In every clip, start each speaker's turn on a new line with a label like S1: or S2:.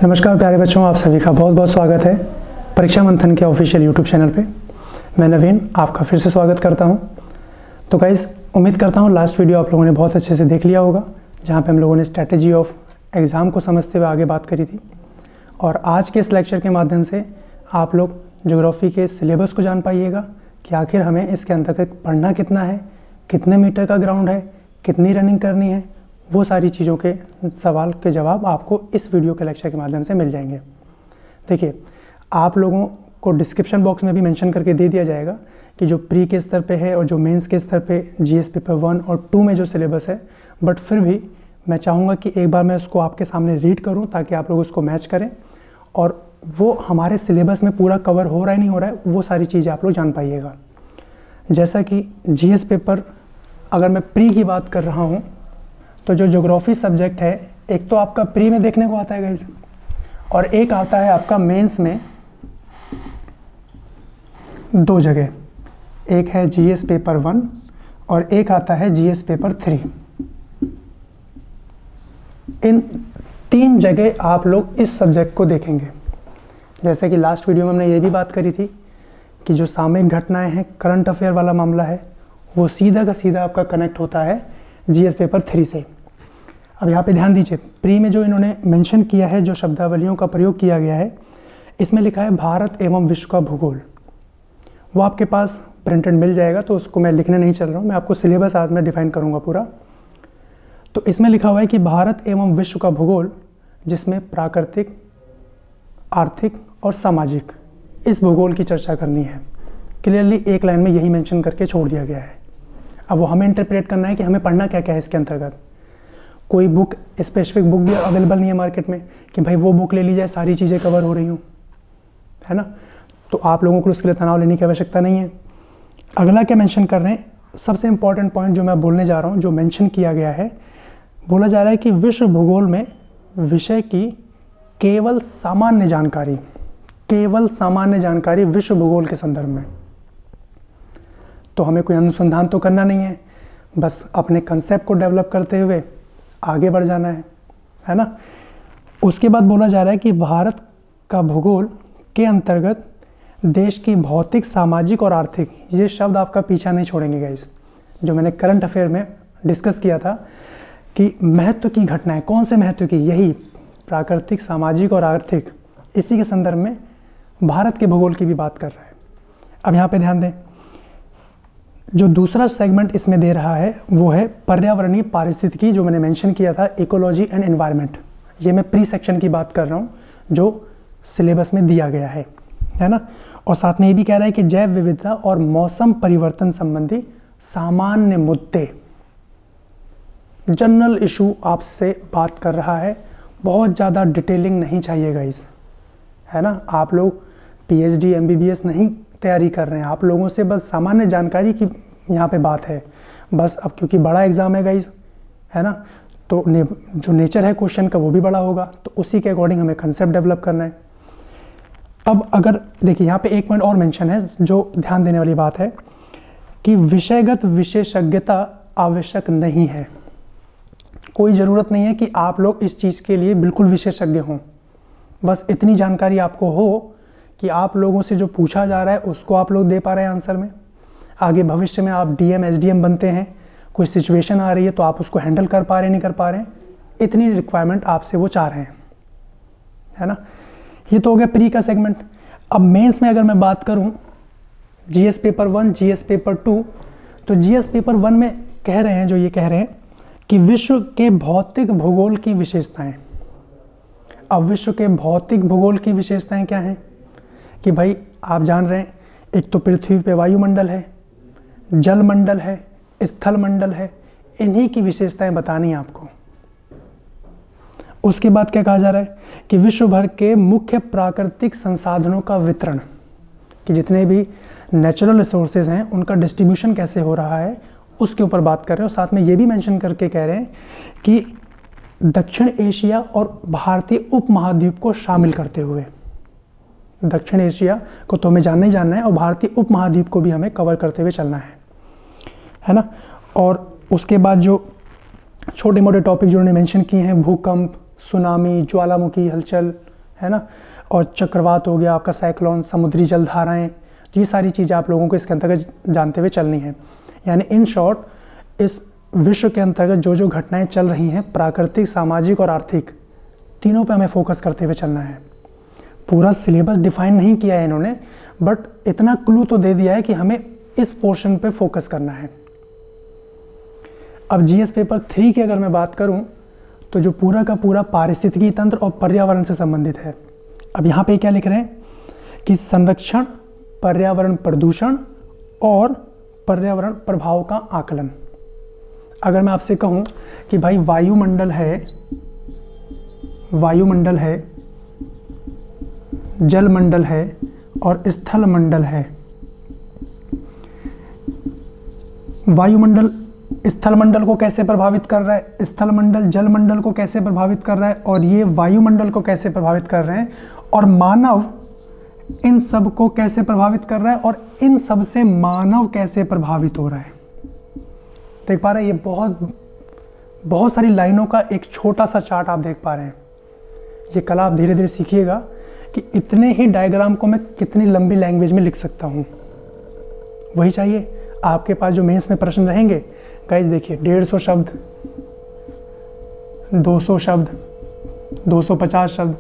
S1: नमस्कार प्यारे बच्चों, आप सभी का बहुत बहुत स्वागत है परीक्षा मंथन के ऑफिशियल यूट्यूब चैनल पे। मैं नवीन आपका फिर से स्वागत करता हूं। तो गाइस, उम्मीद करता हूं लास्ट वीडियो आप लोगों ने बहुत अच्छे से देख लिया होगा, जहां पे हम लोगों ने स्ट्रैटेजी ऑफ एग्ज़ाम को समझते हुए आगे बात करी थी। और आज के इस लेक्चर के माध्यम से आप लोग ज्योग्राफी के सिलेबस को जान पाइएगा कि आखिर हमें इसके अंतर्गत पढ़ना कितना है, कितने मीटर का ग्राउंड है, कितनी रनिंग करनी है। वो सारी चीज़ों के सवाल के जवाब आपको इस वीडियो के लेक्चर के माध्यम से मिल जाएंगे। देखिए, आप लोगों को डिस्क्रिप्शन बॉक्स में भी मेंशन करके दे दिया जाएगा कि जो प्री के स्तर पे है और जो मेंस के स्तर पे जीएस पेपर 1 और 2 में जो सिलेबस है, बट फिर भी मैं चाहूँगा कि एक बार मैं उसको आपके सामने रीड करूँ ताकि आप लोग उसको मैच करें और वो हमारे सिलेबस में पूरा कवर हो रहा है नहीं हो रहा है, वो सारी चीज़ें आप लोग जान पाइएगा। जैसा कि जीएस पेपर अगर मैं प्री की बात कर रहा हूँ, तो जो ज्योग्राफी सब्जेक्ट है, एक तो आपका प्री में देखने को आता है गाइस, और एक आता है आपका मेंस में 2 जगह। एक है जीएस पेपर 1 और एक आता है जीएस पेपर 3। इन 3 जगह आप लोग इस सब्जेक्ट को देखेंगे। जैसे कि लास्ट वीडियो में हमने ये भी बात करी थी कि जो सामयिक घटनाएं हैं, करंट अफेयर वाला मामला है, वो सीधा का सीधा आपका कनेक्ट होता है जीएस पेपर 3 से। अब यहाँ पे ध्यान दीजिए, प्री में जो इन्होंने मेंशन किया है, जो शब्दावलियों का प्रयोग किया गया है, इसमें लिखा है भारत एवं विश्व का भूगोल। वो आपके पास प्रिंटेड मिल जाएगा, तो उसको मैं लिखने नहीं चल रहा हूँ, मैं आपको सिलेबस आज मैं डिफाइन करूँगा पूरा। तो इसमें लिखा हुआ है कि भारत एवं विश्व का भूगोल, जिसमें प्राकृतिक, आर्थिक और सामाजिक, इस भूगोल की चर्चा करनी है। क्लियरली एक लाइन में यही मेंशन करके छोड़ दिया गया है। अब वो हमें इंटरप्रेट करना है कि हमें पढ़ना क्या क्या है इसके अंतर्गत। कोई बुक, स्पेसिफिक बुक भी अवेलेबल नहीं है मार्केट में कि भाई वो बुक ले ली जाए, सारी चीज़ें कवर हो रही हूँ, है ना। तो आप लोगों को उसके लिए तनाव लेने की आवश्यकता नहीं है। अगला क्या मेंशन कर रहे हैं, सबसे इंपॉर्टेंट पॉइंट जो मैं बोलने जा रहा हूँ, जो मेंशन किया गया है, बोला जा रहा है कि विश्व भूगोल में विषय की केवल सामान्य जानकारी विश्व भूगोल के संदर्भ में। तो हमें कोई अनुसंधान तो करना नहीं है, बस अपने कंसेप्ट को डेवलप करते हुए आगे बढ़ जाना है ना। उसके बाद बोला जा रहा है कि भारत का भूगोल के अंतर्गत देश की भौतिक, सामाजिक और आर्थिक, ये शब्द आपका पीछा नहीं छोड़ेंगे गाइस। जो मैंने करंट अफेयर में डिस्कस किया था कि महत्व की घटनाएं, कौन से महत्व की, यही प्राकृतिक, सामाजिक और आर्थिक, इसी के संदर्भ में भारत के भूगोल की भी बात कर रहा है। अब यहाँ पे ध्यान दें, जो दूसरा सेगमेंट इसमें दे रहा है वो है पर्यावरणीय पारिस्थितिकी, जो मैंने मेंशन किया था, इकोलॉजी एंड एनवायरनमेंट। ये मैं प्री सेक्शन की बात कर रहा हूँ जो सिलेबस में दिया गया है ना। और साथ में ये भी कह रहा है कि जैव विविधता और मौसम परिवर्तन संबंधी सामान्य मुद्दे, जनरल इशू आपसे बात कर रहा है। बहुत ज़्यादा डिटेलिंग नहीं चाहिएगा इस, है ना। आप लोग पीएचडी एमबीबीएस नहीं तैयारी कर रहे हैं, आप लोगों से बस सामान्य जानकारी की यहाँ पे बात है बस। अब क्योंकि बड़ा एग्जाम है गाइस, है ना, तो जो नेचर है क्वेश्चन का वो भी बड़ा होगा, तो उसी के अकॉर्डिंग हमें कंसेप्ट डेवलप करना है। अब अगर देखिए, यहाँ पे एक पॉइंट और मेंशन है जो ध्यान देने वाली बात है कि विषयगत विशेषज्ञता आवश्यक नहीं है। कोई ज़रूरत नहीं है कि आप लोग इस चीज़ के लिए बिल्कुल विशेषज्ञ हों। बस इतनी जानकारी आपको हो कि आप लोगों से जो पूछा जा रहा है उसको आप लोग दे पा रहे हैं आंसर में। आगे भविष्य में आप डीएम एसडीएम बनते हैं, कोई सिचुएशन आ रही है तो आप उसको हैंडल कर पा रहे हैं, नहीं कर पा रहे हैं, इतनी रिक्वायरमेंट आपसे वो चाह रहे हैं, है ना। ये तो हो गया प्री का सेगमेंट। अब मेंस में अगर मैं बात करूं, जीएस पेपर 1, जीएस पेपर 2, तो जीएस पेपर 1 में कह रहे हैं, जो ये कह रहे हैं कि विश्व के भौतिक भूगोल की विशेषताएं। अब विश्व के भौतिक भूगोल की विशेषताएं क्या हैं कि भाई आप जान रहे हैं, एक तो पृथ्वी पे वायुमंडल है, जल मंडल है, स्थल मंडल है, इन्हीं की विशेषताएं बतानी है आपको। उसके बाद क्या कहा जा रहा है कि विश्व भर के मुख्य प्राकृतिक संसाधनों का वितरण, कि जितने भी नेचुरल रिसोर्सेज हैं उनका डिस्ट्रीब्यूशन कैसे हो रहा है, उसके ऊपर बात कर रहे हैं। और साथ में ये भी मेंशन करके कह रहे हैं कि दक्षिण एशिया और भारतीय उपमहाद्वीप को शामिल करते हुए, दक्षिण एशिया को तो हमें जानना ही जानना है और भारतीय उपमहाद्वीप को भी हमें कवर करते हुए चलना है ना। और उसके बाद जो छोटे मोटे टॉपिक जो उन्होंने मेंशन किए हैं, भूकंप, सुनामी, ज्वालामुखी हलचल, है ना, और चक्रवात हो गया आपका, साइक्लोन, समुद्री जलधाराएं, तो ये सारी चीज़ें आप लोगों को इसके अंतर्गत जानते हुए चलनी है। यानी इन शॉर्ट इस विश्व के अंतर्गत जो जो घटनाएं चल रही हैं, प्राकृतिक, सामाजिक और आर्थिक, तीनों पे हमें फोकस करते हुए चलना है। पूरा सिलेबस डिफाइन नहीं किया है इन्होंने, बट इतना क्लू तो दे दिया है कि हमें इस पोर्शन पे फोकस करना है। अब जीएस पेपर 3 की अगर मैं बात करूं तो जो पूरा का पूरा पारिस्थितिकी तंत्र और पर्यावरण से संबंधित है। अब यहाँ पे क्या लिख रहे हैं कि संरक्षण, पर्यावरण प्रदूषण और पर्यावरण प्रभाव का आकलन। अगर मैं आपसे कहूं कि भाई वायुमंडल है, जलमंडल है और स्थलमंडल है। वायुमंडल स्थलमंडल को कैसे प्रभावित कर रहा है, स्थलमंडल जलमंडल को कैसे प्रभावित कर रहा है, और ये वायुमंडल को कैसे प्रभावित कर रहे हैं, और मानव इन सब को कैसे प्रभावित कर रहा है, और इन सब से मानव कैसे प्रभावित हो रहा है। देख पा रहे हैं, ये बहुत सारी लाइनों का एक छोटा सा चार्ट आप देख पा रहे हैं। ये कला आप धीरे धीरे सीखिएगा कि इतने ही डायग्राम को मैं कितनी लंबी लैंग्वेज में लिख सकता हूँ। वही चाहिए आपके पास जो मेंस में प्रश्न रहेंगे। गाइस देखिए, 150 शब्द, 200 शब्द, 250 शब्द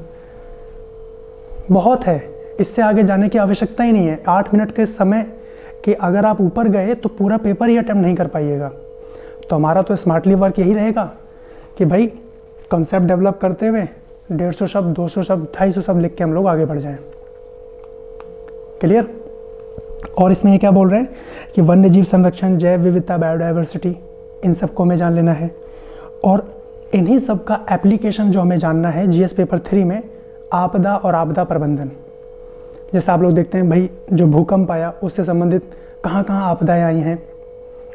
S1: बहुत है, इससे आगे जाने की आवश्यकता ही नहीं है। 8 मिनट के समय के अगर आप ऊपर गए तो पूरा पेपर ही अटेम्प्ट नहीं कर पाइएगा। तो हमारा तो स्मार्टली वर्क यही रहेगा कि भाई कॉन्सेप्ट डेवलप करते हुए 150 शब्द, 200 शब्द, 250 शब्द लिख के हम लोग आगे बढ़ जाएं। क्लियर? और इसमें ये क्या बोल रहे हैं कि वन्य जीव संरक्षण, जैव विविधता, बायोडाइवर्सिटी, इन सबको हमें जान लेना है। और इन्हीं सब का एप्लीकेशन जो हमें जानना है जीएस पेपर 3 में, आपदा और आपदा प्रबंधन। जैसे आप लोग देखते हैं भाई, जो भूकंप आया उससे संबंधित कहाँ कहाँ आपदाएं आई हैं,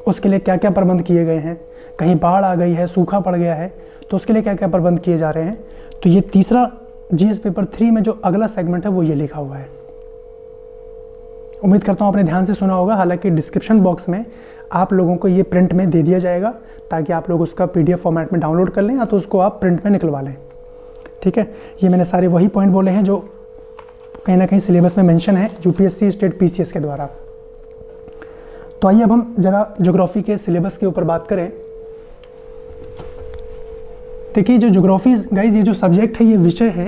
S1: उसके लिए क्या क्या प्रबंध किए गए हैं, कहीं बाढ़ आ गई है, सूखा पड़ गया है, तो उसके लिए क्या क्या प्रबंध किए जा रहे हैं। तो ये तीसरा जीएस पेपर 3 में जो अगला सेगमेंट है वो ये लिखा हुआ है। उम्मीद करता हूँ आपने ध्यान से सुना होगा। हालांकि डिस्क्रिप्शन बॉक्स में आप लोगों को ये प्रिंट में दे दिया जाएगा ताकि आप लोग उसका पीडीएफ फॉर्मेट में डाउनलोड कर लें, या तो उसको आप प्रिंट में निकलवा लें। ठीक है, ये मैंने सारे वही पॉइंट बोले हैं जो कहीं ना कहीं सिलेबस में मेंशन है यूपीएससी स्टेट पीसीएस के द्वारा। तो आइए अब हम जरा ज्योग्राफी के सिलेबस के ऊपर बात करें। देखिए, जो ज्योग्राफी गाइज, ये जो सब्जेक्ट है, ये विषय है,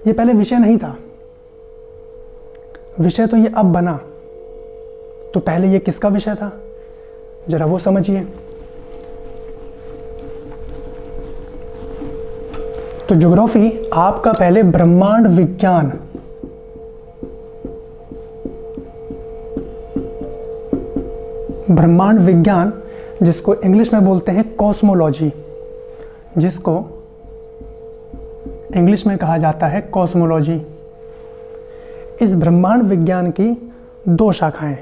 S1: ये पहले विषय नहीं था। विषय तो ये अब बना, तो पहले ये किसका विषय था, जरा वो समझिए। तो ज्योग्राफी आपका पहले ब्रह्मांड विज्ञान, ब्रह्मांड विज्ञान जिसको इंग्लिश में बोलते हैं कॉस्मोलॉजी, जिसको इंग्लिश में कहा जाता है कॉस्मोलॉजी। इस ब्रह्मांड विज्ञान की 2 शाखाएं,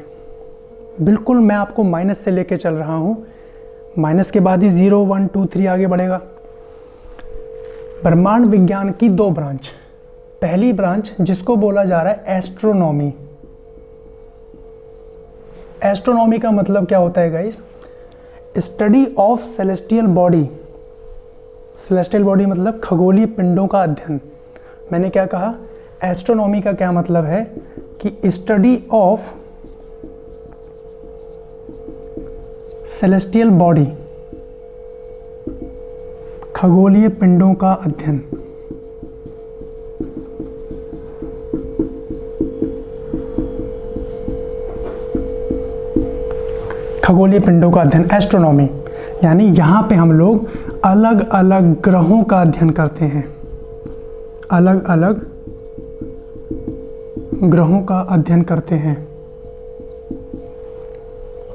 S1: बिल्कुल मैं आपको माइनस से लेके चल रहा हूं, माइनस के बाद ही 0, 1, 2, 3 आगे बढ़ेगा। ब्रह्मांड विज्ञान की 2 ब्रांच। पहली ब्रांच जिसको बोला जा रहा है एस्ट्रोनॉमी। एस्ट्रोनॉमी का मतलब क्या होता है guys? Study of celestial body. Celestial body मतलब खगोलीय पिंडों का अध्ययन। मैंने क्या कहा? एस्ट्रोनॉमी का क्या मतलब है कि स्टडी ऑफ सेलेस्टियल बॉडी, खगोलीय पिंडों का अध्ययन। खगोलीय पिंडों का अध्ययन, एस्ट्रोनॉमी। यानी यहाँ पे हम लोग अलग अलग ग्रहों का अध्ययन करते हैं, अलग अलग ग्रहों का अध्ययन करते हैं।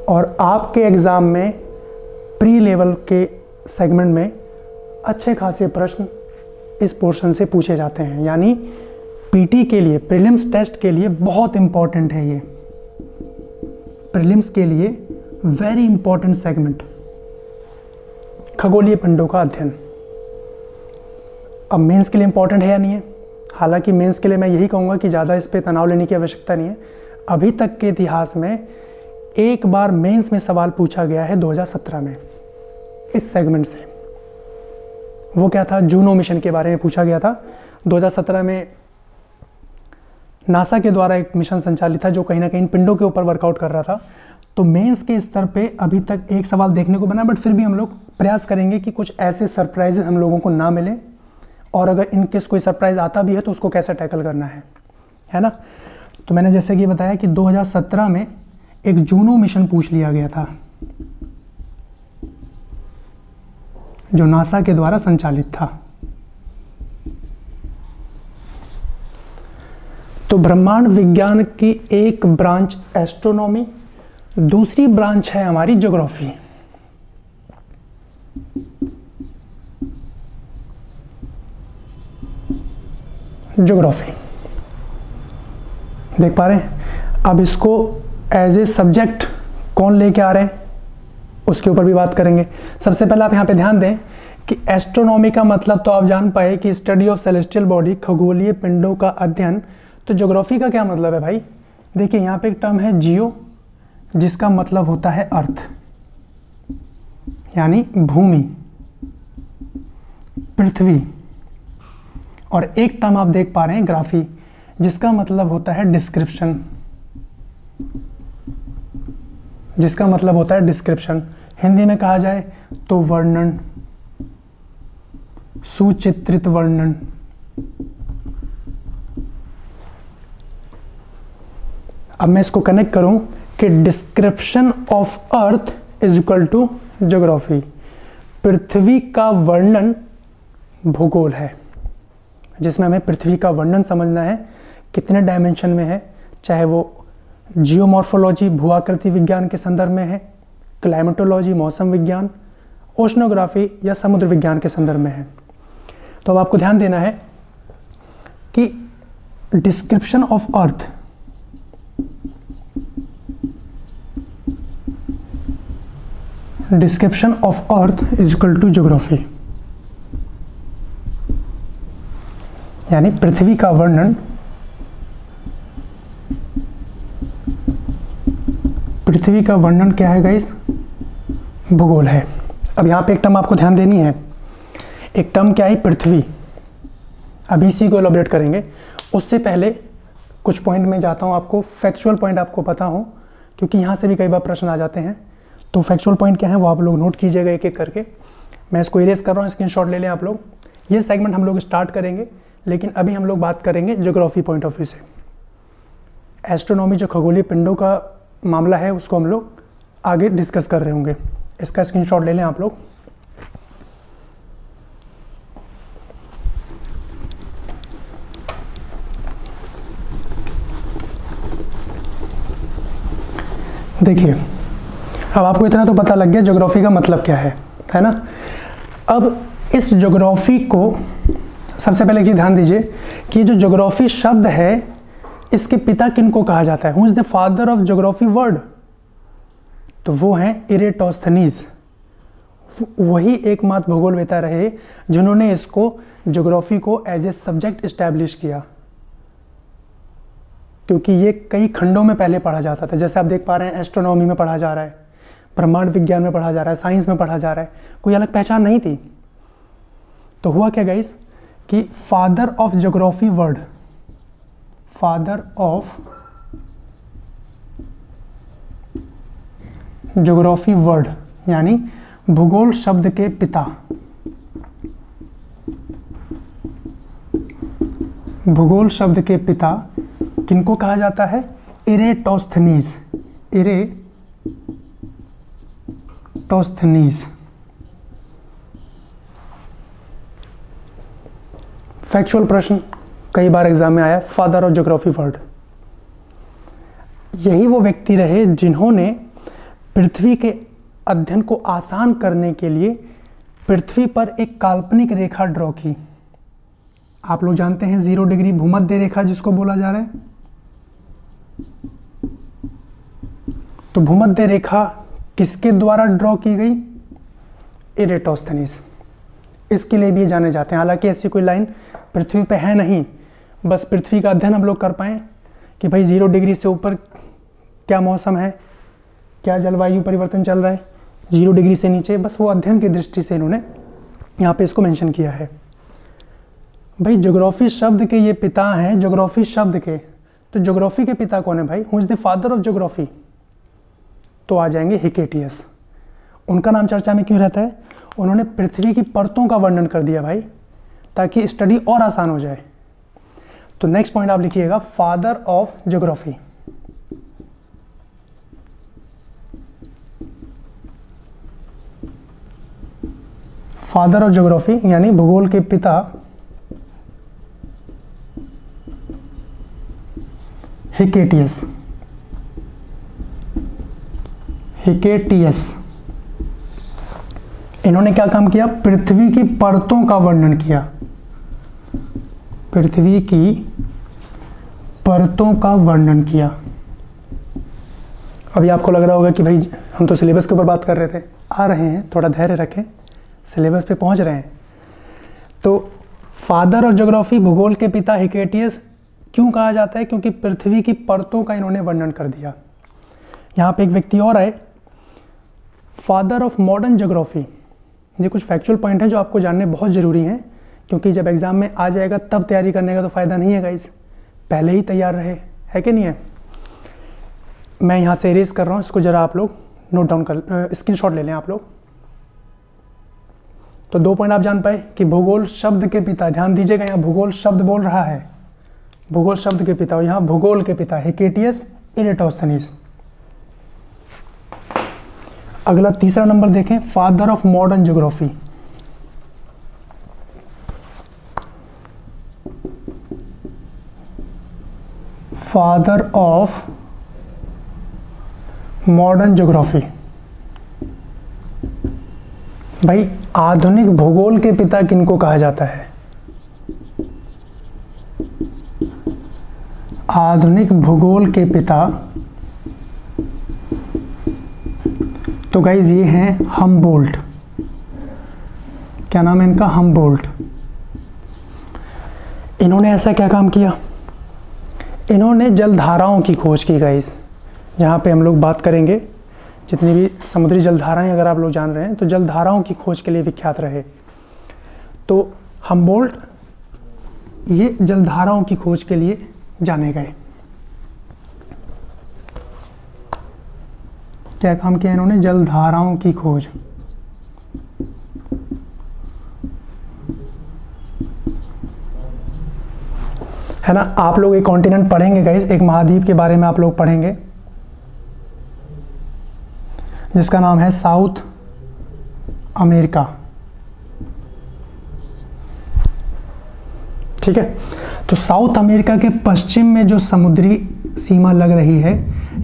S1: और आपके एग्ज़ाम में प्री लेवल के सेगमेंट में अच्छे खासे प्रश्न इस पोर्शन से पूछे जाते हैं। यानी पीटी के लिए, प्रीलिम्स टेस्ट के लिए बहुत इम्पॉर्टेंट है ये। प्रीलिम्स के लिए वेरी इंपॉर्टेंट सेगमेंट, खगोलीय पिंडों का अध्ययन। अब मेंस के लिए इंपॉर्टेंट है या नहीं है? हालांकि मेंस के लिए मैं यही कहूँगा कि ज़्यादा इस पे तनाव लेने की आवश्यकता नहीं है। अभी तक के इतिहास में एक बार मेंस में सवाल पूछा गया है 2017 में इस सेगमेंट से। वो क्या था, जूनो मिशन के बारे में पूछा गया था। 2017 में नासा के द्वारा एक मिशन संचालित था जो कहीं ना कहीं पिंडों के ऊपर वर्कआउट कर रहा था। तो मेंस के स्तर पे अभी तक एक सवाल देखने को बना, बट फिर भी हम लोग प्रयास करेंगे कि कुछ ऐसे सरप्राइजेस हम लोगों को ना मिले, और अगर इनकेस कोई सरप्राइज आता भी है तो उसको कैसे टैकल करना है ना। तो मैंने जैसे कि बताया कि 2017 में एक जूनो मिशन पूछ लिया गया था जो नासा के द्वारा संचालित था। तो ब्रह्मांड विज्ञान की एक ब्रांच एस्ट्रोनॉमी, दूसरी ब्रांच है हमारी ज्योग्राफी। ज्योग्राफी देख पा रहे हैं। अब इसको एज ए सब्जेक्ट कौन लेके आ रहे हैं उसके ऊपर भी बात करेंगे। सबसे पहले आप यहाँ पे ध्यान दें कि एस्ट्रोनॉमी का मतलब तो आप जान पाए कि स्टडी ऑफ सेलेस्टियल बॉडी, खगोलीय पिंडों का अध्ययन। तो ज्योग्राफी का क्या मतलब है भाई? देखिए यहाँ पे एक टर्म है जियो, जिसका मतलब होता है अर्थ यानी भूमि, पृथ्वी, और एक टर्म आप देख पा रहे हैं ग्राफी, जिसका मतलब होता है डिस्क्रिप्शन, जिसका मतलब होता है डिस्क्रिप्शन। हिंदी में कहा जाए तो वर्णन, सुचित्रित वर्णन। अब मैं इसको कनेक्ट करूं कि description of earth is equal to geography. पृथ्वी का वर्णन भूगोल है, जिसमें हमें पृथ्वी का वर्णन समझना है, कितने डायमेंशन में है, चाहे वो जियोमॉर्फोलॉजी भूआकृति विज्ञान के संदर्भ में है, क्लाइमेटोलॉजी मौसम विज्ञान, ओशनोग्राफी या समुद्र विज्ञान के संदर्भ में है। तो अब आपको ध्यान देना है कि description of earth is equal to geography, यानी पृथ्वी का वर्णन, पृथ्वी का वर्णन क्या है गाइस? भूगोल है। अब यहाँ पे एक टर्म आपको ध्यान देनी है, एक टर्म क्या है? पृथ्वी। अभी इसी को एलोबरेट करेंगे। उससे पहले कुछ पॉइंट में जाता हूँ, आपको फैक्चुअल पॉइंट आपको पता हो, क्योंकि यहाँ से भी कई बार प्रश्न आ जाते हैं। तो फैक्चुअल पॉइंट क्या है वो आप लोग नोट कीजिएगा एक एक करके। मैं इसको इरेज कर रहा हूँ, स्क्रीनशॉट ले लें आप लोग। ये सेगमेंट हम लोग स्टार्ट करेंगे, लेकिन अभी हम लोग बात करेंगे ज्योग्राफी पॉइंट ऑफ व्यू से। एस्ट्रोनॉमी जो खगोलीय पिंडों का मामला है उसको हम लोग आगे डिस्कस कर रहे होंगे। इसका स्क्रीनशॉट ले लें आप लोग। देखिए अब आपको इतना तो पता लग गया ज्योग्राफी का मतलब क्या है ना। अब इस ज्योग्राफी को सबसे पहले एक चीज ध्यान दीजिए कि जो ज्योग्राफी शब्द है इसके पिता किनको कहा जाता है? Who is the father of geography word? तो वो हैं इरेटोस्थनीज। वही एकमात्र भूगोलवेता रहे जिन्होंने इसको ज्योग्राफी को एज ए सब्जेक्ट इस्टेब्लिश किया, क्योंकि ये कई खंडों में पहले पढ़ा जाता था। जैसे आप देख पा रहे हैं एस्ट्रोनॉमी में पढ़ा जा रहा है, ब्रह्मांड विज्ञान में पढ़ा जा रहा है, साइंस में पढ़ा जा रहा है, कोई अलग पहचान नहीं थी। तो हुआ क्या गाइस कि father of geography word, father of geography word यानी भूगोल शब्द के पिता, भूगोल शब्द के पिता किनको कहा जाता है? Eratosthenes, Eratosthenes. फैक्चुअल प्रश्न कई बार एग्जाम में आया, फादर ऑफ ज्योग्राफी वर्ड। यही वो व्यक्ति रहे जिन्होंने पृथ्वी के अध्ययन को आसान करने के लिए पृथ्वी पर एक काल्पनिक रेखा ड्रॉ की। आप लोग जानते हैं 0 डिग्री भूमध्य रेखा जिसको बोला जा रहा है। तो भूमध्य रेखा किसके द्वारा ड्रॉ की गई? इरेटोस्थनीज। इसके लिए भी जाने जाते हैं। हालांकि ऐसी कोई लाइन पृथ्वी पे है नहीं, बस पृथ्वी का अध्ययन हम लोग कर पाएँ कि भाई 0 डिग्री से ऊपर क्या मौसम है, क्या जलवायु परिवर्तन चल रहा है, 0 डिग्री से नीचे, बस वो अध्ययन की दृष्टि से इन्होंने यहाँ पे इसको मेंशन किया है। भाई ज्योग्राफी शब्द के ये पिता हैं, ज्योग्राफी शब्द के, तो ज्योग्राफी के पिता कौन है भाई? Who is the father of geography? तो आ जाएंगे हिकेटियस। उनका नाम चर्चा में क्यों रहता है? उन्होंने पृथ्वी की परतों का वर्णन कर दिया भाई, ताकि स्टडी और आसान हो जाए। तो नेक्स्ट पॉइंट आप लिखिएगा, father of geography. Father of geography यानी भूगोल के पिता, हिकेटियस। हिकेटियस इन्होंने क्या काम किया? पृथ्वी की परतों का वर्णन किया। पृथ्वी की परतों का वर्णन किया। अभी आपको लग रहा होगा कि भाई हम तो सिलेबस के ऊपर बात कर रहे थे। आ रहे हैं, थोड़ा धैर्य रखें, सिलेबस पे पहुंच रहे हैं। तो फादर ऑफ ज्योग्राफी, भूगोल के पिता हिकेटियस क्यों कहा जाता है? क्योंकि पृथ्वी की परतों का इन्होंने वर्णन कर दिया। यहाँ पे एक व्यक्ति और आए, फादर ऑफ मॉडर्न ज्योग्राफी। ये कुछ फैक्चुअल पॉइंट है जो आपको जानने बहुत ज़रूरी हैं, क्योंकि जब एग्जाम में आ जाएगा तब तैयारी करने का तो फ़ायदा नहीं है गाइस, पहले ही तैयार रहे, है कि नहीं है? मैं यहाँ से इरेज कर रहा हूँ, इसको ज़रा आप लोग नोट डाउन कर, स्क्रीनशॉट ले लें आप लोग। तो 2 पॉइंट आप जान पाए कि भूगोल शब्द के पिता, ध्यान दीजिएगा यहाँ भूगोल शब्द बोल रहा है, भूगोल शब्द के पिता, और यहाँ भूगोल के पिता हिकेटियस इरेटोस्थनीज। अगला तीसरा नंबर देखें, father of modern geography. Father of modern geography. भाई आधुनिक भूगोल के पिता किनको कहा जाता है? आधुनिक भूगोल के पिता तो गाइज ये हैं हमबोल्ट। क्या नाम है इनका? हमबोल्ट। इन्होंने ऐसा क्या काम किया? इन्होंने जलधाराओं की खोज की गाइज। यहाँ पे हम लोग बात करेंगे, जितनी भी समुद्री जलधाराएं अगर आप लोग जान रहे हैं तो जलधाराओं की खोज के लिए विख्यात रहे। तो हमबोल्ट ये जलधाराओं की खोज के लिए जाने गए। क्या काम किया इन्होंने? जलधाराओं की खोज। है ना? आप लोग एक कॉन्टिनेंट पढ़ेंगे गाइस, एक महाद्वीप के बारे में आप लोग पढ़ेंगे जिसका नाम है साउथ अमेरिका। ठीक है, तो साउथ अमेरिका के पश्चिम में जो समुद्री सीमा लग रही है,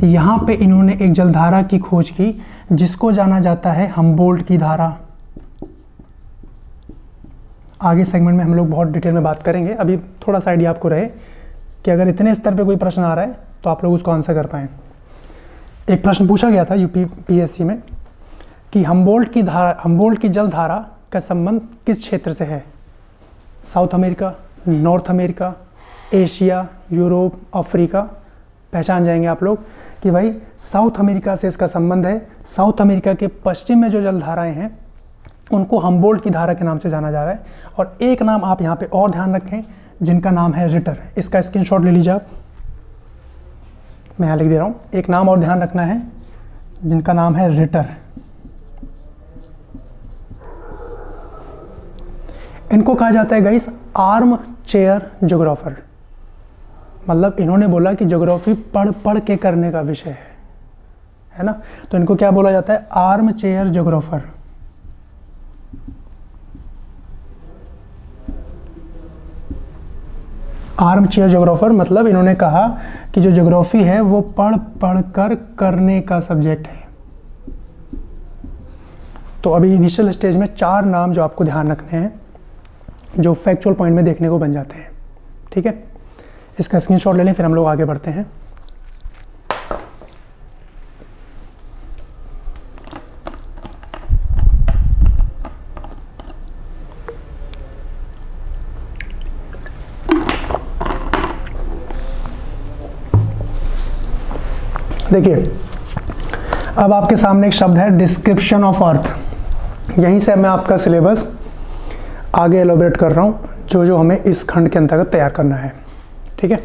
S1: यहाँ पे इन्होंने एक जलधारा की खोज की जिसको जाना जाता है हमबोल्ट की धारा। आगे सेगमेंट में हम लोग बहुत डिटेल में बात करेंगे। अभी थोड़ा सा आइडिया आपको रहे कि अगर इतने स्तर पे कोई प्रश्न आ रहा है तो आप लोग उसको आंसर कर पाएँ। एक प्रश्न पूछा गया था यूपीपीएससी में कि हमबोल्ट की जलधारा का संबंध किस क्षेत्र से है? South America, north America, Asia, Europe, Africa. पहचान जाएंगे आप लोग कि भाई साउथ अमेरिका से इसका संबंध है। साउथ अमेरिका के पश्चिम में जो जलधाराएं हैं उनको हमबोल्ट की धारा के नाम से जाना जा रहा है। और एक नाम आप यहाँ पे और ध्यान रखें जिनका नाम है रिटर। इसका स्क्रीनशॉट ले लीजिए आप, मैं यहाँ लिख दे रहा हूँ। एक नाम और ध्यान रखना है जिनका नाम है रिटर। इनको कहा जाता है गाइस आर्म चेयर ज्योग्राफर। मतलब इन्होंने बोला कि ज्योग्राफी पढ़ पढ़ के करने का विषय है ना? तो इनको क्या बोला जाता है? Arm chair geographer. Arm chair geographer मतलब इन्होंने कहा कि जो ज्योग्राफी है वो पढ़ पढ़ कर करने का सब्जेक्ट है। तो अभी इनिशियल स्टेज में 4 नाम जो आपको ध्यान रखने हैं जो फैक्चुअल पॉइंट में देखने को बन जाते हैं। ठीक है, इसका स्क्रीनशॉट ले लें, फिर हम लोग आगे बढ़ते हैं। देखिए अब आपके सामने एक शब्द है डिस्क्रिप्शन ऑफ अर्थ। यहीं से मैं आपका सिलेबस आगे एलोबरेट कर रहा हूँ जो जो हमें इस खंड के अंतर्गत तैयार करना है। ठीक है,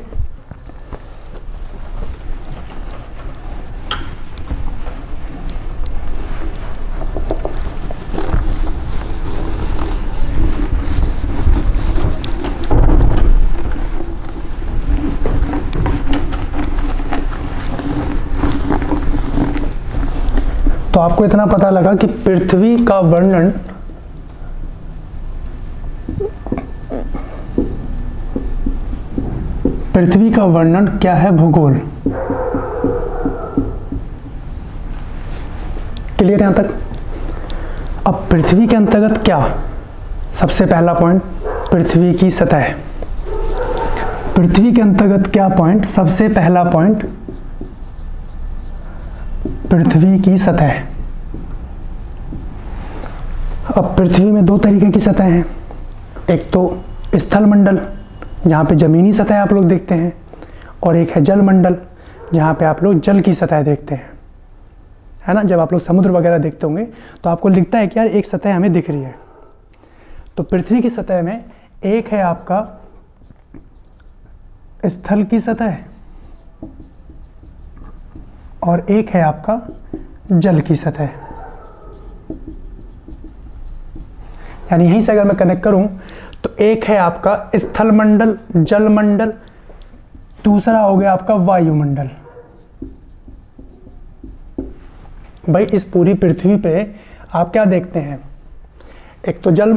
S1: तो आपको इतना पता लगा कि पृथ्वी का वर्णन क्या है, भूगोल। क्लियर यहां तक? अब पृथ्वी के अंतर्गत क्या, सबसे पहला पॉइंट पृथ्वी की सतह। पृथ्वी के अंतर्गत क्या पॉइंट, सबसे पहला पॉइंट पृथ्वी की सतह। अब पृथ्वी में दो तरीके की सतह हैं, एक तो स्थल मंडल जहाँ पे जमीनी सतह आप लोग देखते हैं, और एक है जल मंडल जहाँ पे आप लोग जल की सतह देखते हैं, है ना। जब आप लोग समुद्र वगैरह देखते होंगे तो आपको लिखता है कि यार एक सतह हमें दिख रही है। तो पृथ्वी की सतह में एक है आपका स्थल की सतह और एक है आपका जल की सतह। यानी यहीं से अगर मैं कनेक्ट करूं तो एक है आपका स्थल मंडल, जल मंडल, दूसरा हो गया आपका वायुमंडल। भाई इस पूरी पृथ्वी पे आप क्या देखते हैं, एक तो जल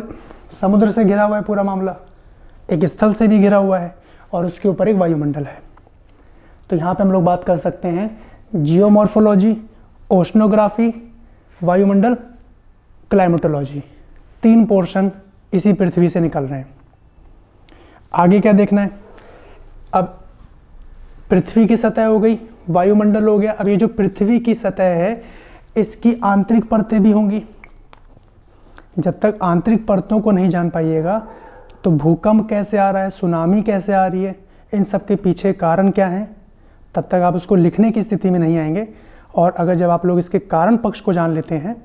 S1: समुद्र से घिरा हुआ है पूरा मामला, एक स्थल से भी घिरा हुआ है, और उसके ऊपर एक वायुमंडल है। तो यहाँ पे हम लोग बात कर सकते हैं जियोमॉर्फोलॉजी, ओशनोग्राफी, वायुमंडल, क्लाइमेटोलॉजी, तीन पोर्शन इसी पृथ्वी से निकल रहे हैं। आगे क्या देखना है, अब पृथ्वी की सतह हो गई, वायुमंडल हो गया। अब ये जो पृथ्वी की सतह है इसकी आंतरिक परतें भी होंगी। जब तक आंतरिक परतों को नहीं जान पाइएगा तो भूकंप कैसे आ रहा है, सुनामी कैसे आ रही है, इन सब के पीछे कारण क्या है, तब तक आप उसको लिखने की स्थिति में नहीं आएंगे। और अगर जब आप लोग इसके कारण पक्ष को जान लेते हैं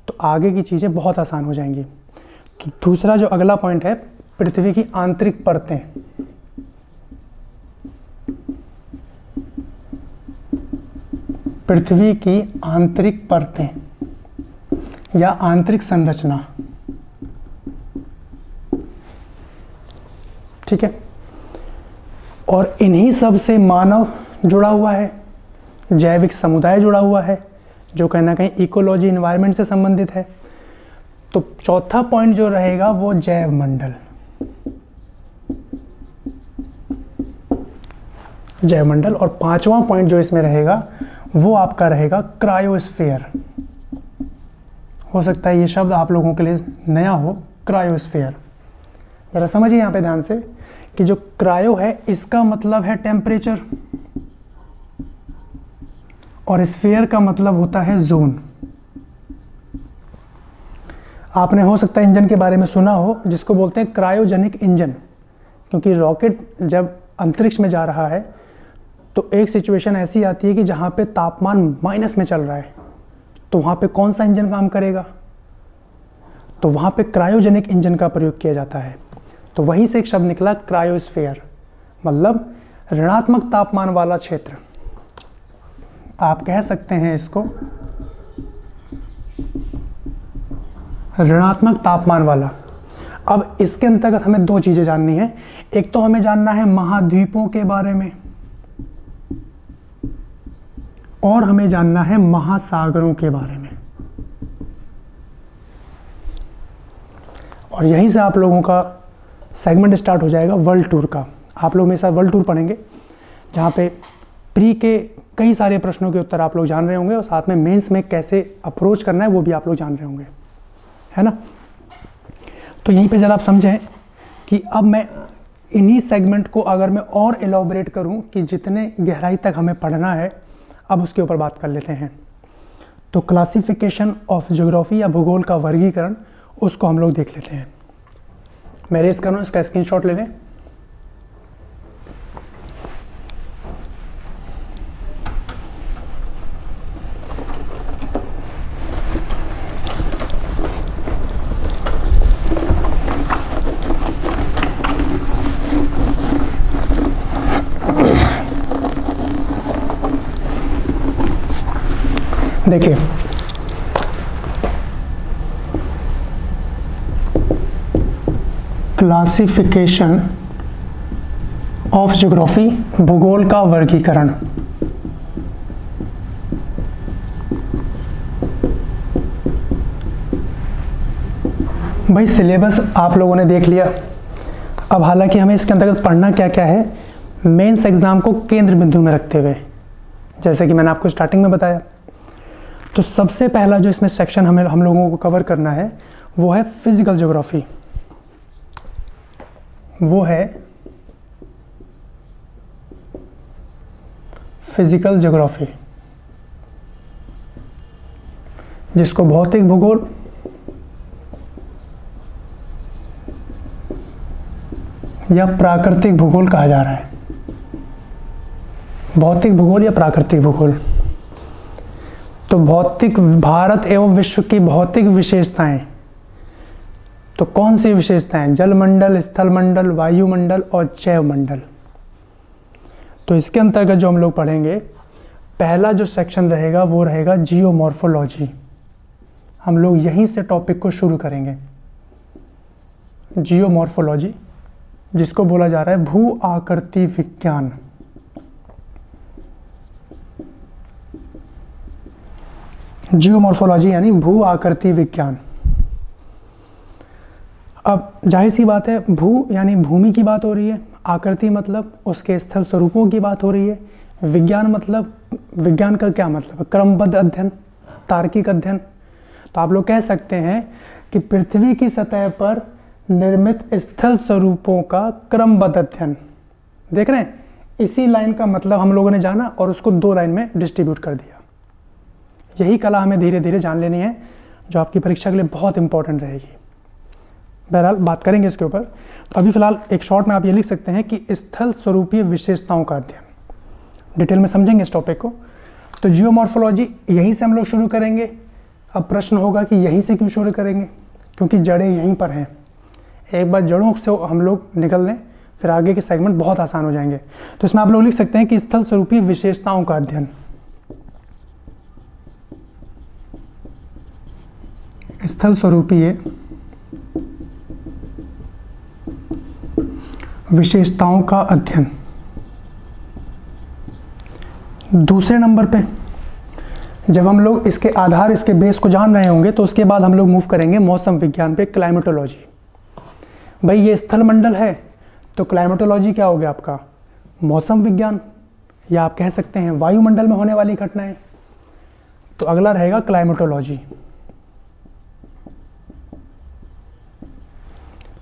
S1: तो आगे की चीज़ें बहुत आसान हो जाएंगी। तो दूसरा जो अगला पॉइंट है, पृथ्वी की आंतरिक परतें। पृथ्वी की आंतरिक परतें या आंतरिक संरचना। ठीक है, और इन्हीं सब से मानव जुड़ा हुआ है, जैविक समुदाय जुड़ा हुआ है, जो कहीं ना कहीं इकोलॉजी, इन्वायरमेंट से संबंधित है। तो चौथा पॉइंट जो रहेगा वो जैव मंडल। जैव मंडल, और पांचवा पॉइंट जो इसमें रहेगा वो आपका रहेगा क्रायोस्फीयर। हो सकता है ये शब्द आप लोगों के लिए नया हो, क्रायोस्फीयर। जरा समझिए यहाँ पे ध्यान से कि जो क्रायो है इसका मतलब है टेम्परेचर, और स्फीयर का मतलब होता है जोन। आपने हो सकता है इंजन के बारे में सुना हो जिसको बोलते हैं क्रायोजेनिक इंजन, क्योंकि रॉकेट जब अंतरिक्ष में जा रहा है तो एक सिचुएशन ऐसी आती है कि जहाँ पे तापमान माइनस में चल रहा है, तो वहाँ पे कौन सा इंजन काम करेगा, तो वहाँ पे क्रायोजेनिक इंजन का प्रयोग किया जाता है। तो वहीं से एक शब्द निकला क्रायोस्फीयर, मतलब ऋणात्मक तापमान वाला क्षेत्र। आप कह सकते हैं इसको ऋणात्मक तापमान वाला। अब इसके अंतर्गत हमें दो चीजें जाननी है, एक तो हमें जानना है महाद्वीपों के बारे में, और हमें जानना है महासागरों के बारे में। और यहीं से आप लोगों का सेगमेंट स्टार्ट हो जाएगा वर्ल्ड टूर का। आप लोग मेरे साथ वर्ल्ड टूर पढ़ेंगे, जहाँ पे प्री के कई सारे प्रश्नों के उत्तर आप लोग जान रहे होंगे, और साथ में मेंस में कैसे अप्रोच करना है वो भी आप लोग जान रहे होंगे, है ना। तो यहीं पे जरा आप समझें कि अब मैं इन्हीं सेगमेंट को अगर मैं और एलॉबरेट करूं कि जितने गहराई तक हमें पढ़ना है, अब उसके ऊपर बात कर लेते हैं। तो क्लासिफिकेशन ऑफ ज्योग्राफी या भूगोल का वर्गीकरण, उसको हम लोग देख लेते हैं। मैं रेस कर रहा हूं, इसका स्क्रीनशॉट ले लें। देखिए क्लासिफिकेशन ऑफ ज्योग्राफी, भूगोल का वर्गीकरण। भाई सिलेबस आप लोगों ने देख लिया। अब हालांकि हमें इसके अंतर्गत पढ़ना क्या क्या है, मेंस एग्जाम को केंद्र बिंदु में रखते हुए, जैसे कि मैंने आपको स्टार्टिंग में बताया। तो सबसे पहला जो इसमें सेक्शन हम लोगों को कवर करना है वो है फिजिकल ज्योग्राफी। वो है फिजिकल ज्योग्राफी, जिसको भौतिक भूगोल या प्राकृतिक भूगोल कहा जा रहा है। भौतिक भूगोल या प्राकृतिक भूगोल। तो भौतिक, भारत एवं विश्व की भौतिक विशेषताएं, तो कौन सी विशेषताएं? जलमंडल, स्थलमंडल, वायुमंडल और जैवमंडल। तो इसके अंतर्गत जो हम लोग पढ़ेंगे, पहला जो सेक्शन रहेगा वो रहेगा जियोमॉर्फोलॉजी। हम लोग यहीं से टॉपिक को शुरू करेंगे। जियोमॉर्फोलॉजी, जिसको बोला जा रहा है भू आकृति विज्ञान। जियोमॉर्फोलॉजी यानी भू आकृति विज्ञान। अब जाहिर सी बात है, भू यानी भूमि की बात हो रही है, आकृति मतलब उसके स्थल स्वरूपों की बात हो रही है, विज्ञान मतलब, विज्ञान का क्या मतलब है? क्रमबद्ध अध्ययन, तार्किक अध्ययन। तो आप लोग कह सकते हैं कि पृथ्वी की सतह पर निर्मित स्थल स्वरूपों का क्रमबद्ध अध्ययन। देख रहे हैं, इसी लाइन का मतलब हम लोगों ने जाना और उसको 2 लाइन में डिस्ट्रीब्यूट कर दिया। यही कला हमें धीरे धीरे जान लेनी है, जो आपकी परीक्षा के लिए बहुत इंपॉर्टेंट रहेगी। बहरहाल बात करेंगे इसके ऊपर। तो अभी फिलहाल एक शॉर्ट में आप ये लिख सकते हैं कि स्थल स्वरूपीय विशेषताओं का अध्ययन। डिटेल में समझेंगे इस टॉपिक को। तो जियोमॉर्फोलॉजी यहीं से हम लोग शुरू करेंगे। अब प्रश्न होगा कि यहीं से क्यों शुरू करेंगे? क्योंकि जड़ें यहीं पर हैं। एक बार जड़ों से हम लोग निकल लें, फिर आगे के सेगमेंट बहुत आसान हो जाएंगे। तो इसमें आप लोग लिख सकते हैं कि स्थल स्वरूपीय विशेषताओं का अध्ययन। स्थल स्वरूपीय विशेषताओं का अध्ययन। दूसरे नंबर पे जब हम लोग इसके आधार, इसके बेस को जान रहे होंगे, तो उसके बाद हम लोग मूव करेंगे मौसम विज्ञान पे, क्लाइमेटोलॉजी। भाई ये स्थल मंडल है, तो क्लाइमेटोलॉजी क्या हो गया आपका? मौसम विज्ञान, या आप कह सकते हैं वायुमंडल में होने वाली घटनाएं। तो अगला रहेगा क्लाइमेटोलॉजी,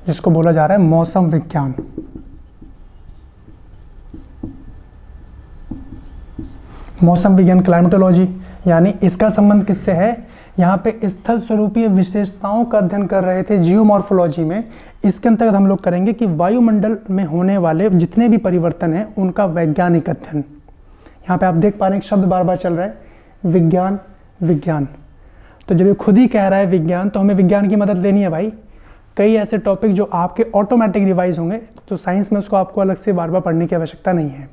S1: जिसको बोला जा रहा है मौसम विज्ञान। मौसम विज्ञान, क्लाइमेटोलॉजी, यानी इसका संबंध किससे है? यहाँ पे स्थल स्वरूपीय विशेषताओं का अध्ययन कर रहे थे जियोमॉर्फोलॉजी में। इसके अंतर्गत हम लोग करेंगे कि वायुमंडल में होने वाले जितने भी परिवर्तन हैं उनका वैज्ञानिक अध्ययन। यहाँ पे आप देख पा रहे हैं, शब्द बार बार चल रहा है, विज्ञान विज्ञान। तो जब ये खुद ही कह रहा है विज्ञान, तो हमें विज्ञान की मदद लेनी है भाई। कई ऐसे टॉपिक जो आपके ऑटोमेटिक रिवाइज होंगे, तो साइंस में उसको आपको अलग से बार बार पढ़ने की आवश्यकता नहीं है।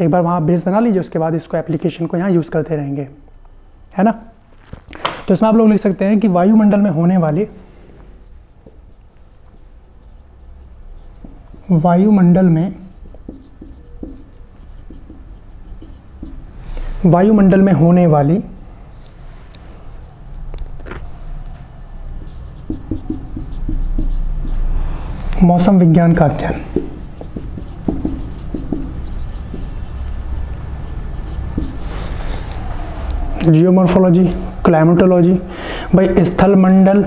S1: एक बार वहाँ बेस बना लीजिए, उसके बाद इसको एप्लीकेशन को यहाँ यूज़ करते रहेंगे, है ना। तो इसमें आप लोग लिख सकते हैं कि वायुमंडल में होने वाली, वायुमंडल में होने वाली मौसम विज्ञान का अध्ययन। जियोमॉर्फोलॉजी, क्लाइमेटोलॉजी, भाई स्थल मंडल,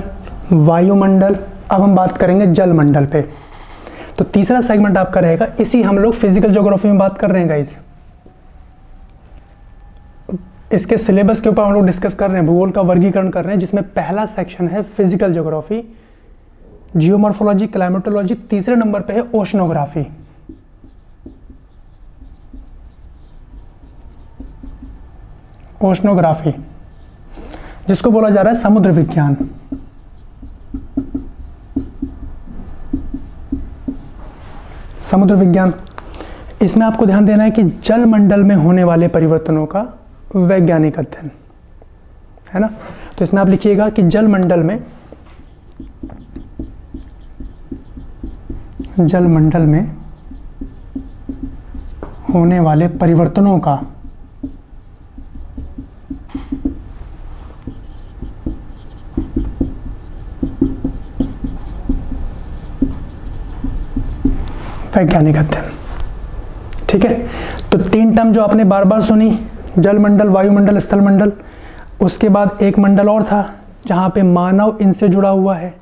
S1: वायुमंडल। अब हम बात करेंगे जल मंडल पे। तो तीसरा सेगमेंट आपका रहेगा, इसी हम लोग फिजिकल ज्योग्राफी में बात कर रहे हैं गाइस। इसके सिलेबस के ऊपर हम लोग डिस्कस कर रहे हैं, भूगोल का वर्गीकरण कर रहे हैं, जिसमें पहला सेक्शन है फिजिकल ज्योग्राफी, जियोमॉर्फोलॉजी, क्लाइमेटोलॉजी। तीसरे नंबर पे है ओशनोग्राफी। ओशनोग्राफी, जिसको बोला जा रहा है समुद्र विज्ञान। समुद्र विज्ञान, इसमें आपको ध्यान देना है कि जल मंडल में होने वाले परिवर्तनों का वैज्ञानिक अध्ययन। है ना। तो इसमें आप लिखिएगा कि जलमंडल में होने वाले परिवर्तनों का वैज्ञानिक अध्ययन। ठीक है, तो 3 टर्म जो आपने बार बार सुनी, जलमंडल, वायुमंडल, स्थलमंडल। उसके बाद एक मंडल और था जहाँ पे मानव इनसे जुड़ा हुआ है,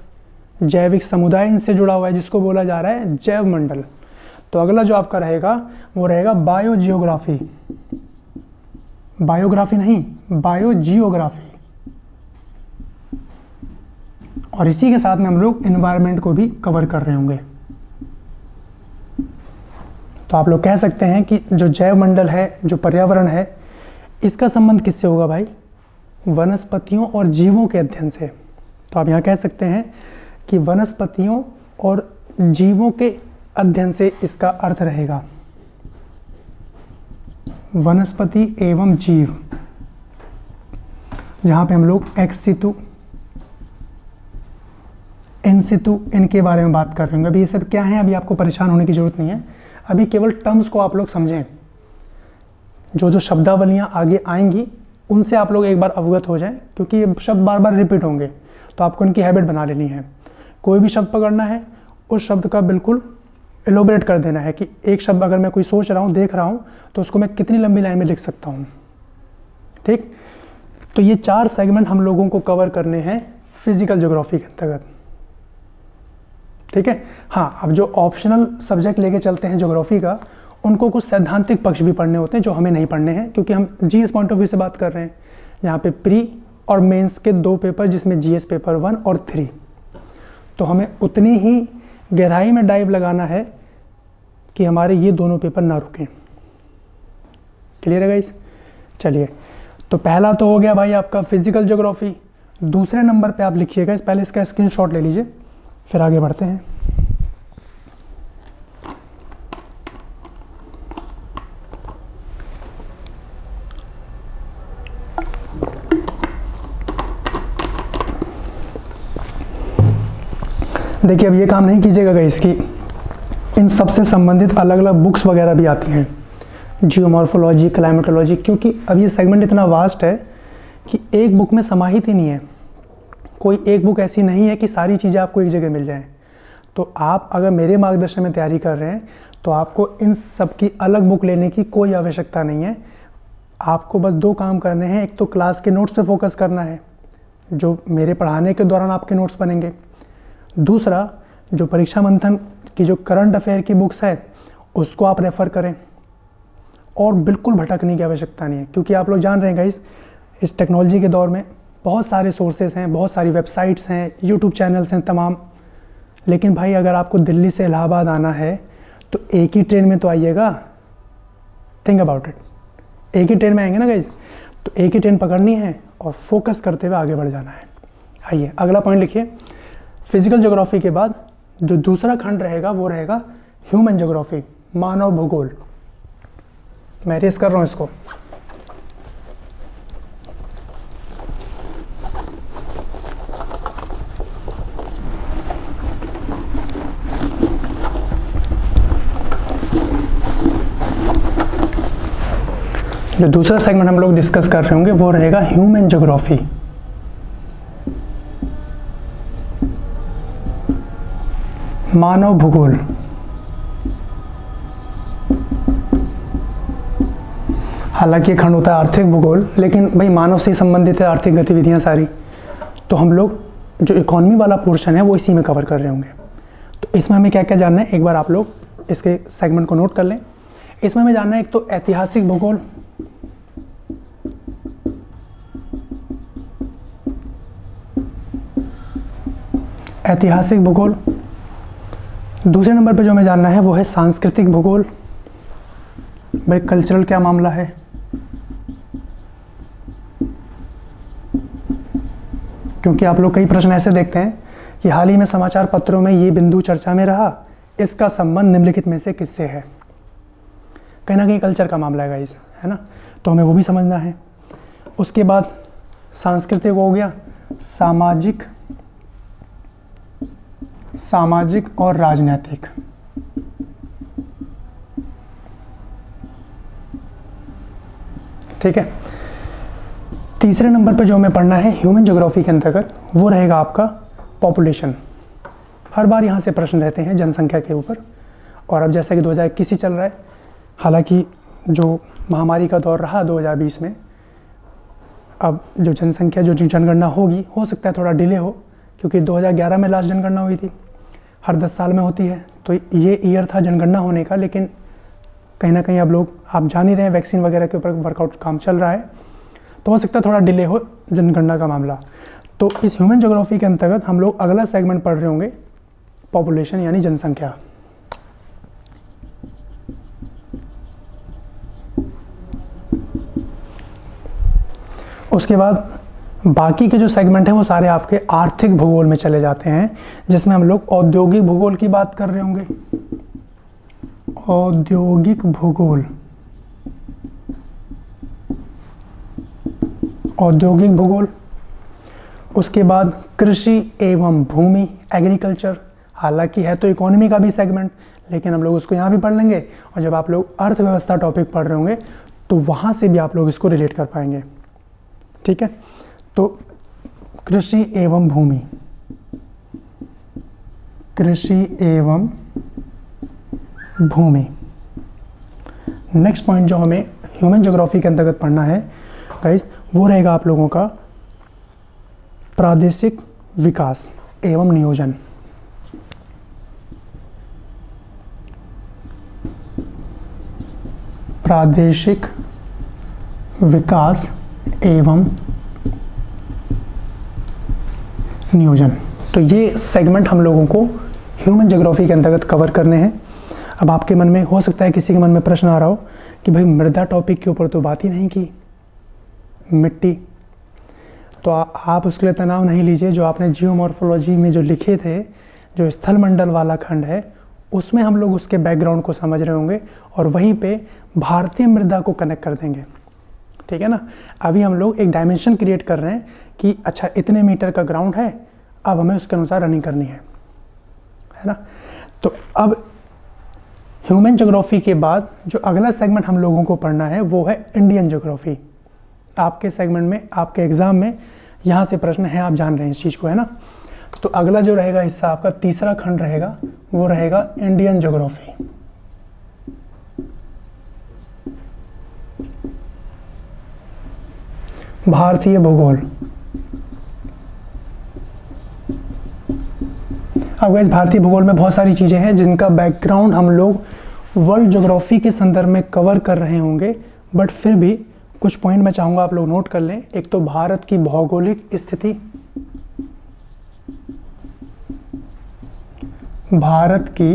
S1: जैविक समुदाय इनसे जुड़ा हुआ है, जिसको बोला जा रहा है जैव मंडल। तो अगला जो आपका रहेगा वो रहेगा बायोजियोग्राफी, बायोग्राफी नहीं, बायोजियोग्राफी। और इसी के साथ में हम लोग एनवायरनमेंट को भी कवर कर रहे होंगे। तो आप लोग कह सकते हैं कि जो जैव मंडल है, जो पर्यावरण है, इसका संबंध किससे होगा भाई? वनस्पतियों और जीवों के अध्ययन से। तो आप यहाँ कह सकते हैं कि वनस्पतियों और जीवों के अध्ययन से इसका अर्थ रहेगा। वनस्पति एवं जीव, जहाँ पे हम लोग एक्स सितु, इन सितु, इनके बारे में बात कर रहे होंगे। अभी ये सब क्या है, अभी आपको परेशान होने की जरूरत नहीं है। अभी केवल टर्म्स को आप लोग समझें, जो जो शब्दावलियाँ आगे आएंगी उनसे आप लोग एक बार अवगत हो जाएं, क्योंकि ये शब्द बार बार रिपीट होंगे, तो आपको इनकी हैबिट बना लेनी है। कोई भी शब्द पकड़ना है, उस शब्द का बिल्कुल एलोबरेट कर देना है कि एक शब्द अगर मैं कोई सोच रहा हूँ, देख रहा हूँ, तो उसको मैं कितनी लंबी लाइन में लिख सकता हूँ। ठीक, तो ये 4 सेगमेंट हम लोगों को कवर करने हैं फिजिकल ज्योग्राफी के अंतर्गत। ठीक है, हाँ, अब जो ऑप्शनल सब्जेक्ट लेके चलते हैं ज्योग्राफी का, उनको कुछ सैद्धांतिक पक्ष भी पढ़ने होते हैं जो हमें नहीं पढ़ने हैं, क्योंकि हम जीएस पॉइंट ऑफ व्यू से बात कर रहे हैं। यहाँ पे प्री और मेंस के 2 पेपर, जिसमें जीएस पेपर 1 और 3, तो हमें उतनी ही गहराई में डाइव लगाना है कि हमारे ये दोनों पेपर ना रुकें। क्लियर है गाइस? चलिए, तो पहला तो हो गया भाई आपका फिजिकल ज्योग्राफी। दूसरे नंबर पे आप लिखिएगा, पहले इसका स्क्रीनशॉट ले लीजिए, फिर आगे बढ़ते हैं। देखिए, अब ये काम नहीं कीजिएगा गाइस कि इन सब से संबंधित अलग अलग बुक्स वगैरह भी आती हैं, जियोमॉर्फोलॉजी, क्लाइमेटोलॉजी, क्योंकि अब ये सेगमेंट इतना वास्ट है कि एक बुक में समाहित ही नहीं है। कोई एक बुक ऐसी नहीं है कि सारी चीज़ें आपको एक जगह मिल जाएं। तो आप अगर मेरे मार्गदर्शन में तैयारी कर रहे हैं, तो आपको इन सब की अलग बुक लेने की कोई आवश्यकता नहीं है। आपको बस 2 काम करने हैं। एक तो क्लास के नोट्स पे फोकस करना है, जो मेरे पढ़ाने के दौरान आपके नोट्स बनेंगे। दूसरा, जो परीक्षा मंथन की जो करंट अफेयर की बुक्स है, उसको आप रेफ़र करें, और बिल्कुल भटकने की आवश्यकता नहीं है, क्योंकि आप लोग जान रहे हैं गाइस, इस टेक्नोलॉजी के दौर में बहुत सारे सोर्सेज हैं, बहुत सारी वेबसाइट्स हैं, यूट्यूब चैनल्स हैं तमाम। लेकिन भाई, अगर आपको दिल्ली से इलाहाबाद आना है तो एक ही ट्रेन में तो आइएगा। थिंक अबाउट इट, एक ही ट्रेन में आएंगे ना गाइस, तो एक ही ट्रेन पकड़नी है और फोकस करते हुए आगे बढ़ जाना है। आइए अगला पॉइंट लिखिए। फिजिकल ज्योग्राफी के बाद जो दूसरा खंड रहेगा वो रहेगा ह्यूमन ज्योग्राफी, मानव भूगोल। मैं रेस कर रहा हूँ इसको। जो दूसरा सेगमेंट हम लोग डिस्कस कर रहे होंगे वो रहेगा ह्यूमन ज्योग्राफी। मानव भूगोल। हालांकि ये खंड होता है आर्थिक भूगोल, लेकिन भाई मानव से संबंधित है आर्थिक गतिविधियां सारी, तो हम लोग जो इकोनॉमी वाला पोर्शन है वो इसी में कवर कर रहे होंगे। तो इसमें हमें क्या क्या जानना है, एक बार आप लोग इसके सेगमेंट को नोट कर लें। इसमें हमें जानना है एक तो ऐतिहासिक भूगोल, ऐतिहासिक भूगोल। दूसरे नंबर पे जो हमें जानना है वो है सांस्कृतिक भूगोल, भाई कल्चरल क्या मामला है। क्योंकि आप लोग कई प्रश्न ऐसे देखते हैं कि हाल ही में समाचार पत्रों में ये बिंदु चर्चा में रहा, इसका संबंध निम्नलिखित में से किससे है। कहीं ना कहीं कल्चर का मामला है गाइस, है ना, तो हमें वो भी समझना है। उसके बाद सांस्कृतिक हो गया, सामाजिक और राजनीतिक। ठीक है। तीसरे नंबर पे जो हमें पढ़ना है ह्यूमन ज्योग्राफी के अंतर्गत, वो रहेगा आपका पॉपुलेशन। हर बार यहाँ से प्रश्न रहते हैं जनसंख्या के ऊपर। और अब जैसा कि 2021 ही चल रहा है, हालांकि जो महामारी का दौर रहा 2020 में, अब जो जनसंख्या जो जनगणना होगी, हो सकता है थोड़ा डिले हो, क्योंकि 2011 में लास्ट जनगणना हुई थी, हर 10 साल में होती है, तो ये ईयर था जनगणना होने का। लेकिन कहीं ना कहीं अब आप जान ही रहे हैं, वैक्सीन वगैरह के ऊपर वर्कआउट काम चल रहा है, तो हो सकता है थोड़ा डिले हो जनगणना का मामला। तो इस ह्यूमन ज्योग्राफी के अंतर्गत हम लोग अगला सेगमेंट पढ़ रहे होंगे पॉपुलेशन यानी जनसंख्या। उसके बाद बाकी के जो सेगमेंट हैं वो सारे आपके आर्थिक भूगोल में चले जाते हैं, जिसमें हम लोग औद्योगिक भूगोल की बात कर रहे होंगे। औद्योगिक भूगोल, औद्योगिक भूगोल। उसके बाद कृषि एवं भूमि, एग्रीकल्चर, हालांकि है तो इकोनॉमी का भी सेगमेंट, लेकिन हम लोग उसको यहाँ भी पढ़ लेंगे। और जब आप लोग अर्थव्यवस्था टॉपिक पढ़ रहे होंगे तो वहाँ से भी आप लोग इसको रिलेट कर पाएंगे। ठीक है। तो कृषि एवं भूमि, कृषि एवं भूमि। नेक्स्ट पॉइंट जो हमें ह्यूमन ज्योग्राफी के अंतर्गत पढ़ना है गाइस, वो रहेगा आप लोगों का प्रादेशिक विकास एवं नियोजन। प्रादेशिक विकास एवं नियोजन। तो ये सेगमेंट हम लोगों को ह्यूमन ज्योग्राफी के अंतर्गत कवर करने हैं। अब आपके मन में हो सकता है किसी के मन में प्रश्न आ रहा हो कि भाई मृदा टॉपिक के ऊपर तो बात ही नहीं की, मिट्टी। तो आप उसके लिए तनाव नहीं लीजिए। जो आपने जियोमॉर्फोलॉजी में जो लिखे थे, जो स्थल मंडल वाला खंड है, उसमें हम लोग उसके बैकग्राउंड को समझ रहे होंगे और वहीं पे भारतीय मृदा को कनेक्ट कर देंगे। ठीक है ना। अभी हम लोग एक डायमेंशन क्रिएट कर रहे हैं कि अच्छा इतने मीटर का ग्राउंड है, अब हमें उसके अनुसार रनिंग करनी है ना। तो अब ह्यूमन ज्योग्राफी के बाद जो अगला सेगमेंट हम लोगों को पढ़ना है वो है इंडियन ज्योग्राफी। आपके सेगमेंट में, आपके एग्जाम में यहाँ से प्रश्न है, आप जान रहे हैं इस चीज़ को, है ना। तो अगला जो रहेगा हिस्सा आपका तीसरा खंड रहेगा, वो रहेगा इंडियन ज्योग्राफी। भारतीय भूगोल। अब गाइस भारतीय भूगोल में बहुत सारी चीज़ें हैं जिनका बैकग्राउंड हम लोग वर्ल्ड ज्योग्राफी के संदर्भ में कवर कर रहे होंगे, बट फिर भी कुछ पॉइंट मैं चाहूँगा आप लोग नोट कर लें। एक तो भारत की भौगोलिक स्थिति, भारत की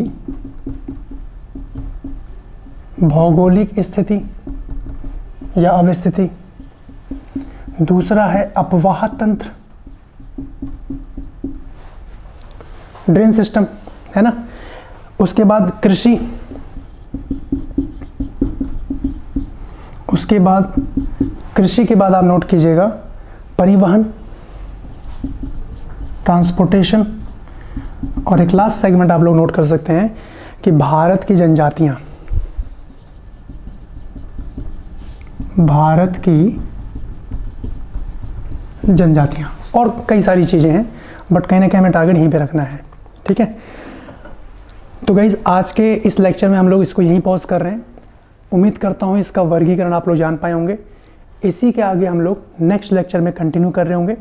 S1: भौगोलिक स्थिति या अवस्थिति। दूसरा है अपवाह तंत्र, ड्रेन सिस्टम, है ना। उसके बाद कृषि, उसके बाद कृषि के बाद आप नोट कीजिएगा परिवहन, ट्रांसपोर्टेशन। और एक लास्ट सेगमेंट आप लोग नोट कर सकते हैं कि भारत की जनजातियां, भारत की जनजातियां, और कई सारी चीज़ें हैं, बट कहीं ना कहीं हमें टारगेट यहीं पे रखना है। ठीक है। तो गाइज आज के इस लेक्चर में हम लोग इसको यहीं पॉज कर रहे हैं। उम्मीद करता हूँ इसका वर्गीकरण आप लोग जान पाए होंगे। इसी के आगे हम लोग नेक्स्ट लेक्चर में कंटिन्यू कर रहे होंगे।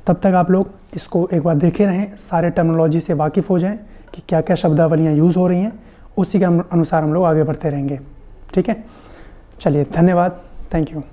S1: तब तक आप लोग इसको एक बार देखे रहें, सारे टर्मिनोलॉजी से वाकिफ़ हो जाएं कि क्या क्या शब्दावलियाँ यूज़ हो रही हैं, उसी के अनुसार हम लोग आगे बढ़ते रहेंगे। ठीक है। चलिए, धन्यवाद, थैंक यू।